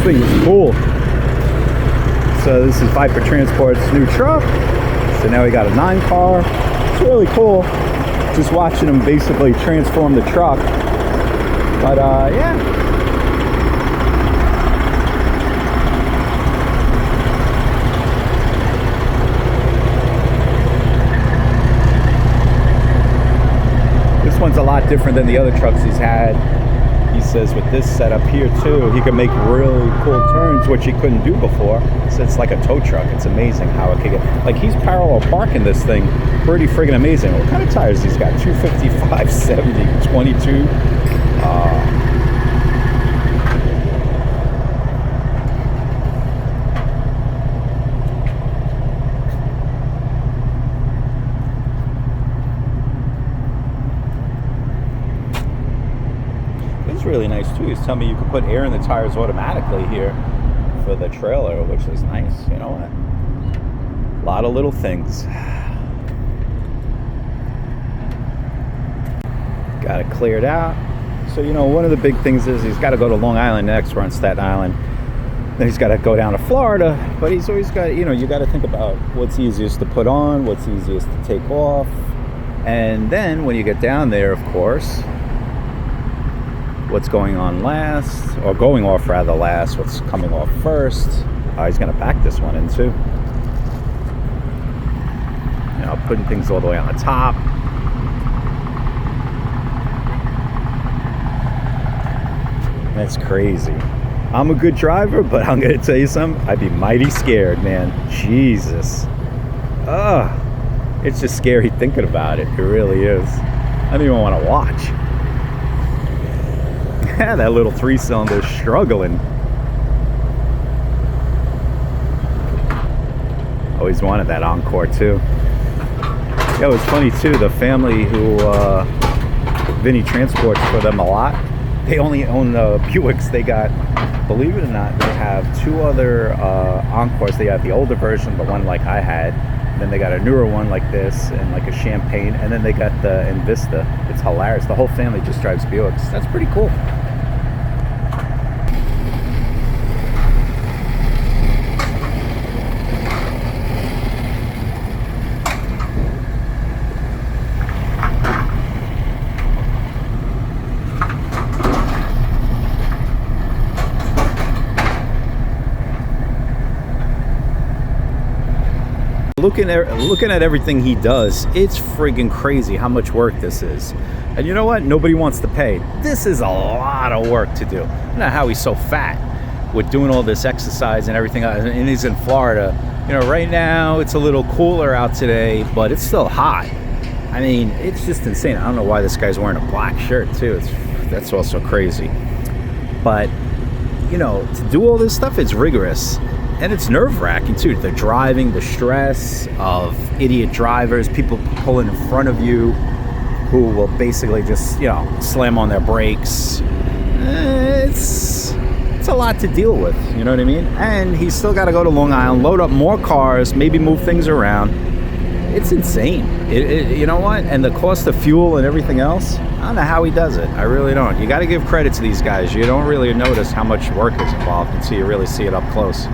thing is cool. So this is Viper Transport's new truck. So now we got a 9 car. It's really cool just watching them basically transform the truck. But yeah. This one's a lot different than the other trucks he's had. He says with this setup here too, he can make really cool turns, which he couldn't do before. So it's like a tow truck. It's amazing how it can get, like he's parallel parking this thing. Pretty friggin' amazing. What kind of tires he's got? 255, 70, 22. It's really nice too. He's telling me you can put air in the tires automatically here for the trailer, which is nice. You know what? A lot of little things. Got it cleared out. So, you know, one of the big things is he's got to go to Long Island next. We're on Staten Island. Then he's got to go down to Florida. But he's always got, you know, you got to think about what's easiest to put on, what's easiest to take off. And then when you get down there, of course, what's going on last, or going off rather last, what's coming off first. He's going to back this one in too. You know, putting things all the way on the top. That's crazy. I'm a good driver, but I'm going to tell you something. I'd be mighty scared, man. Jesus. It's just scary thinking about it. It really is. I don't even want to watch. That little 3-cylinder struggling. Always wanted that Encore too. Yeah, it was funny too. The family who Vinny transports for them a lot. They only own Buicks. They got, believe it or not, they have 2 other Encores. They have the older version, the one like I had. And then they got a newer one like this, and like a Champagne. And then they got the Invista. It's hilarious. The whole family just drives Buicks. That's pretty cool. Looking at everything he does, it's friggin' crazy how much work this is. And you know what? Nobody wants to pay. This is a lot of work to do. I don't know how he's so fat with doing all this exercise and everything. And he's in Florida. You know, right now it's a little cooler out today, but it's still hot. I mean, it's just insane. I don't know why this guy's wearing a black shirt too. That's also crazy. But, you know, to do all this stuff, it's rigorous. And it's nerve-wracking too. The driving, the stress of idiot drivers, people pulling in front of you who will basically just, you know, slam on their brakes. It's a lot to deal with, you know what I mean? And he's still got to go to Long Island, load up more cars, maybe move things around. It's insane. You know what? And the cost of fuel and everything else, I don't know how he does it. I really don't. You got to give credit to these guys. You don't really notice how much work is involved until you really see it up close.